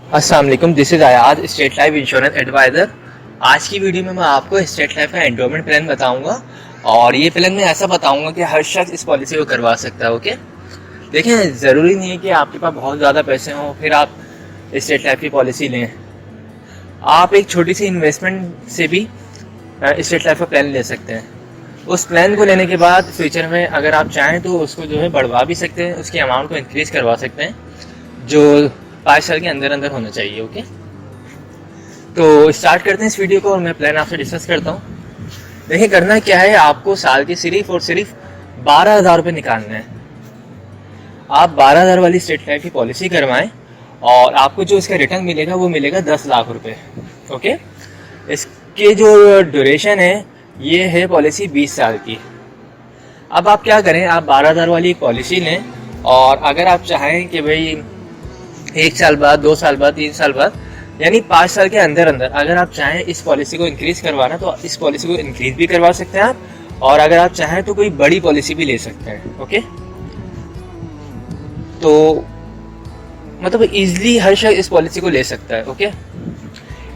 अस्सलाम वालेकुम, this is Ayad, State Life insurance adviser. आज की वीडियो में मैं आपको स्टेट लाइफ का एंडोमेंट प्लान बताऊंगा और ये प्लान मैं ऐसा बताऊंगा कि हर शख्स इस पॉलिसी को करवा सकता है। ओके, देखें, ज़रूरी नहीं है कि आपके पास बहुत ज़्यादा पैसे हों फिर आप स्टेट लाइफ की पॉलिसी लें। आप एक छोटी सी इन्वेस्टमेंट से भी स्टेट लाइफ का प्लान ले सकते हैं। उस प्लान को लेने के बाद फ्यूचर में अगर आप चाहें तो उसको जो है बढ़वा भी सकते हैं, उसकी अमाउंट को इंक्रीज़ करवा सकते हैं, जो 5 साल के अंदर अंदर होना चाहिए। ओके, तो स्टार्ट करते हैं इस वीडियो को और मैं प्लान आपसे डिस्कस करता हूँ। देखिए, करना क्या है, आपको साल के सिर्फ और सिर्फ 12,000 रुपये निकालना है। आप 12,000 वाली स्टेट लाइफ की पॉलिसी करवाएं और आपको जो इसका रिटर्न मिलेगा वो मिलेगा 10 लाख रुपए। ओके, इसके जो ड्यूरेशन है ये है पॉलिसी 20 साल की। अब आप क्या करें, आप 12,000 वाली पॉलिसी लें और अगर आप चाहें कि भाई 1 साल बाद, 2 साल बाद, 3 साल बाद, यानी 5 साल के अंदर अंदर अगर आप चाहें इस पॉलिसी को इंक्रीज करवाना तो इस पॉलिसी को इंक्रीज भी करवा सकते हैं आप, और अगर आप चाहें तो कोई बड़ी पॉलिसी भी ले सकते हैं। ओके, तो मतलब इजीली हर शख्स इस पॉलिसी को ले सकता है। ओके,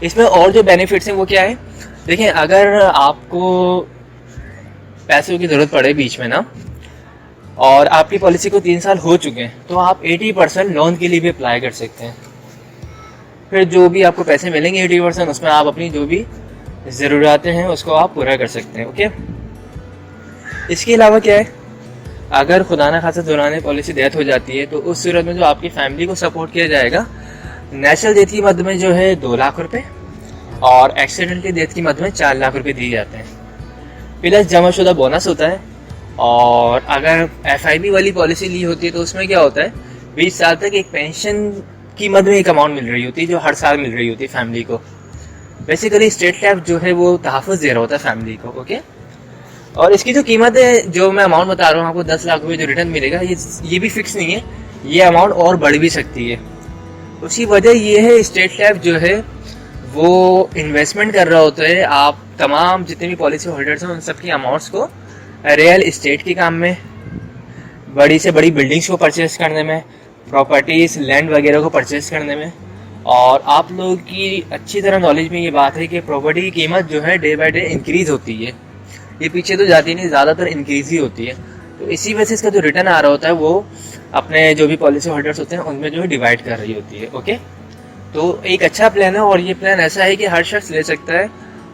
इसमें और जो बेनिफिट्स हैं वो क्या है, देखिए, अगर आपको पैसों की ज़रूरत पड़े बीच में ना, और आपकी पॉलिसी को 3 साल हो चुके हैं, तो आप 80% लोन के लिए भी अप्लाई कर सकते हैं। फिर जो भी आपको पैसे मिलेंगे 80%, उसमें आप अपनी जो भी ज़रूरतें हैं उसको आप पूरा कर सकते हैं। ओके, इसके अलावा क्या है, अगर खुदा न खासा दौरान पॉलिसी डेथ हो जाती है तो उस सूरत में जो आपकी फैमिली को सपोर्ट किया जाएगा, नेचुरल डेथ की मद में जो है 2 लाख रुपए और एक्सीडेंटली डेथ की मद में 4 लाख रुपए दिए जाते हैं, प्लस जमाशुदा बोनस होता है। और अगर FIP वाली पॉलिसी ली होती है तो उसमें क्या होता है, 20 साल तक एक पेंशन की मद में एक अमाउंट मिल रही होती है जो हर साल मिल रही होती है फैमिली को। बेसिकली स्टेट लाइफ जो है वो तहफ़्फ़ुज़ दे रहा होता है फैमिली को। ओके, और इसकी जो कीमत है, जो मैं अमाउंट बता रहा हूँ आपको, 10 लाख रुपये जो रिटर्न मिलेगा, ये भी फिक्स नहीं है, ये अमाउंट और बढ़ भी सकती है। उसकी वजह ये है, स्टेट लाइफ जो है वो इन्वेस्टमेंट कर रहा होता है आप तमाम जितने भी पॉलिसी होल्डर्स हैं उन सब की अमाउंट्स को रियल इस्टेट के काम में, बड़ी से बड़ी बिल्डिंग्स को परचेस करने में, प्रॉपर्टीज़, लैंड वगैरह को परचेस करने में। और आप लोगों की अच्छी तरह नॉलेज में ये बात है कि प्रॉपर्टी की कीमत जो है डे बाय डे इंक्रीज़ होती है, ये पीछे तो जाती नहीं, ज़्यादातर इंक्रीज़ ही होती है। तो इसी वजह से इसका जो रिटर्न आ रहा होता है वो अपने जो भी पॉलिसी होल्डर्स होते हैं उनमें जो है डिवाइड कर रही होती है। ओके, तो एक अच्छा प्लान है और ये प्लान ऐसा है कि हर शख्स ले सकता है,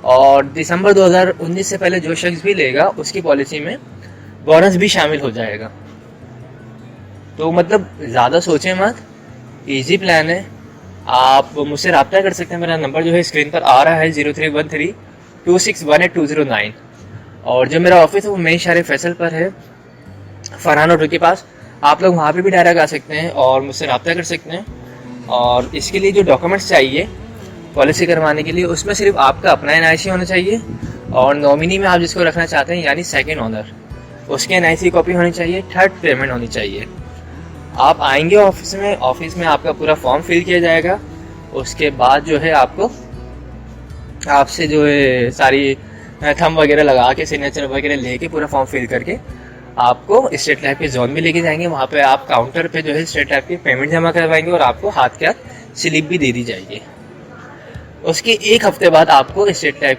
और दिसंबर 2019 से पहले जो शख्स भी लेगा उसकी पॉलिसी में बोनस भी शामिल हो जाएगा। तो मतलब ज़्यादा सोचें मत, इजी प्लान है। आप मुझसे रब्ता कर सकते हैं, मेरा नंबर जो है स्क्रीन पर आ रहा है 03132618 और जो मेरा ऑफिस है वो मेन शहर फैसल पर है, फरहान होटल के पास। आप लोग वहाँ पे भी डायरेक्ट आ सकते हैं और मुझसे रब्ता कर सकते हैं। और इसके लिए जो डॉक्यूमेंट्स चाहिए पॉलिसी करवाने के लिए, उसमें सिर्फ आपका अपना NIC होना चाहिए और नॉमिनी में आप जिसको रखना चाहते हैं यानी सेकंड ओनर, उसके NIC कॉपी होनी चाहिए, थर्ड पेमेंट होनी चाहिए। आप आएंगे ऑफिस में आपका पूरा फॉर्म फिल किया जाएगा। उसके बाद जो है आपसे जो है सारी थंब वगैरह लगा के, सिग्नेचर वगैरह लेके, पूरा फॉर्म फिल करके आपको स्टेट लाइफ के जोन में लेके जाएंगे। वहाँ पे आप काउंटर पे जो है स्टेट लाइफ की पेमेंट जमा करवाएंगे और आपको हाथ के हाथ स्लिप भी दे दी जाएगी। उसके 1 हफ्ते बाद आपको स्टेट लाइफ